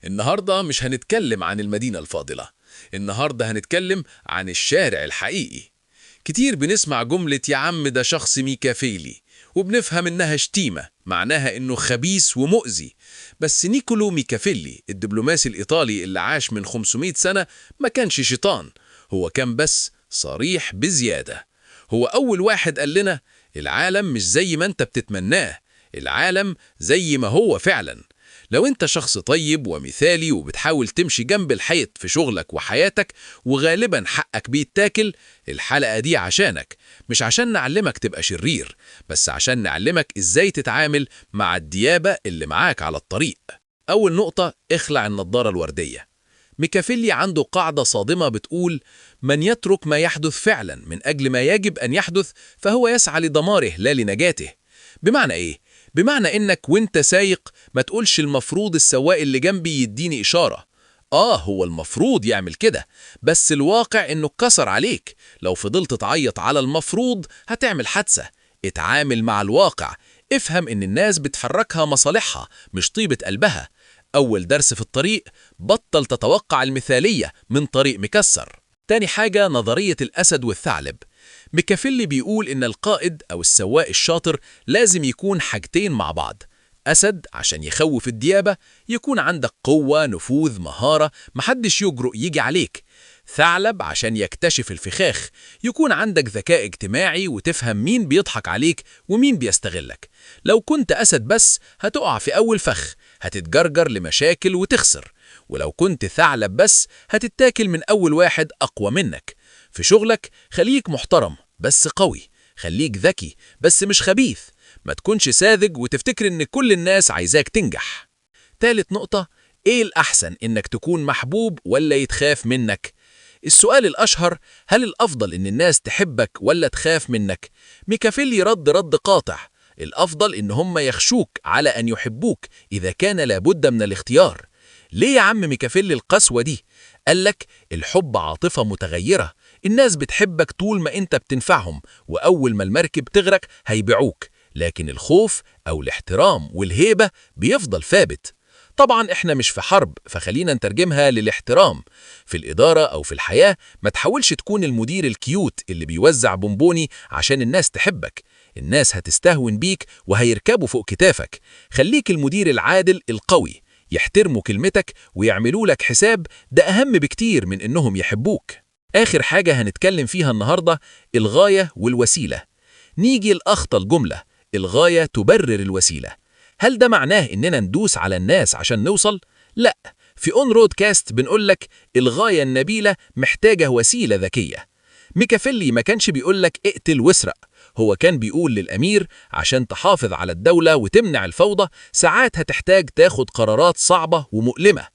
النهاردة مش هنتكلم عن المدينة الفاضلة. النهاردة هنتكلم عن الشارع الحقيقي. كتير بنسمع جملة يا عم ده شخص ميكافيلي، وبنفهم إنها شتيمة معناها إنه خبيث ومؤذي. بس نيكولو ميكافيلي الدبلوماسي الإيطالي اللي عاش من 500 سنة ما كانش شيطان، هو كان بس صريح بزيادة. هو أول واحد قال لنا العالم مش زي ما أنت بتتمناه، العالم زي ما هو فعلا. لو انت شخص طيب ومثالي وبتحاول تمشي جنب الحيط في شغلك وحياتك وغالبا حقك بيتاكل، الحلقة دي عشانك، مش عشان نعلمك تبقى شرير، بس عشان نعلمك ازاي تتعامل مع الديابة اللي معاك على الطريق. أول نقطة، اخلع النضارة الوردية. ميكافيلي عنده قاعدة صادمة بتقول من يترك ما يحدث فعلا من أجل ما يجب أن يحدث فهو يسعى لدماره لا لنجاته. بمعنى إيه؟ بمعنى إنك وإنت سايق ما تقولش المفروض السواق اللي جنبي يديني إشارة. هو المفروض يعمل كده، بس الواقع إنه اتكسر عليك. لو فضلت تعيط على المفروض هتعمل حادثة. اتعامل مع الواقع، افهم إن الناس بتحركها مصالحها مش طيبة قلبها. أول درس في الطريق، بطل تتوقع المثالية من طريق مكسر. تاني حاجة، نظرية الأسد والثعلب. ميكافيلي بيقول إن القائد أو السواق الشاطر لازم يكون حاجتين مع بعض. أسد عشان يخوف الديابة، يكون عندك قوة، نفوذ، مهارة، محدش يجرؤ يجي عليك. ثعلب عشان يكتشف الفخاخ، يكون عندك ذكاء اجتماعي وتفهم مين بيضحك عليك ومين بيستغلك. لو كنت أسد بس هتقع في أول فخ، هتتجرجر لمشاكل وتخسر. ولو كنت ثعلب بس هتتاكل من أول واحد أقوى منك. في شغلك خليك محترم بس قوي، خليك ذكي بس مش خبيث، ما تكونش ساذج وتفتكر إن كل الناس عايزاك تنجح. تالت نقطة، إيه الأحسن، إنك تكون محبوب ولا يتخاف منك؟ السؤال الأشهر، هل الأفضل إن الناس تحبك ولا تخاف منك؟ ميكافيلي رد قاطع، الأفضل إن هم يخشوك على أن يحبوك إذا كان لابد من الاختيار. ليه يا عم ميكافيلي القسوة دي؟ قالك الحب عاطفة متغيرة، الناس بتحبك طول ما انت بتنفعهم، وأول ما المركب تغرق هيبيعوك، لكن الخوف أو الاحترام والهيبة بيفضل ثابت. طبعا احنا مش في حرب، فخلينا نترجمها للاحترام. في الإدارة أو في الحياة ما تحاولش تكون المدير الكيوت اللي بيوزع بونبوني عشان الناس تحبك، الناس هتستهون بيك وهيركبوا فوق كتافك. خليك المدير العادل القوي، يحترموا كلمتك ويعملوا لك حساب، ده أهم بكتير من إنهم يحبوك. آخر حاجة هنتكلم فيها النهاردة، الغاية والوسيلة. نيجي لأخطر جملة، الغاية تبرر الوسيلة. هل ده معناه إننا ندوس على الناس عشان نوصل؟ لا، في اون رود كاست بنقولك الغاية النبيلة محتاجة وسيلة ذكية. ميكافيلي ما كانش بيقولك اقتل واسرق، هو كان بيقول للأمير عشان تحافظ على الدولة وتمنع الفوضى ساعات هتحتاج تاخد قرارات صعبة ومؤلمة.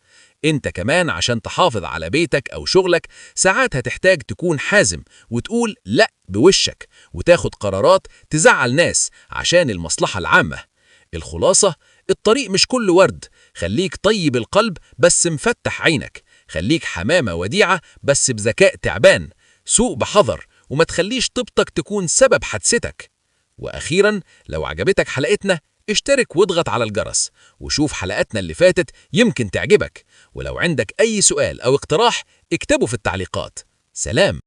انت كمان عشان تحافظ على بيتك أو شغلك ساعات هتحتاج تكون حازم وتقول لا بوشك، وتاخد قرارات تزعل ناس عشان المصلحة العامة. الخلاصة، الطريق مش كله ورد، خليك طيب القلب بس مفتح عينك، خليك حمامة وديعة بس بذكاء تعبان، سوق بحذر وما تخليش طيبتك تكون سبب حادثتك. وأخيرا، لو عجبتك حلقتنا اشترك واضغط على الجرس وشوف حلقاتنا اللي فاتت يمكن تعجبك، ولو عندك أي سؤال أو اقتراح اكتبه في التعليقات. سلام.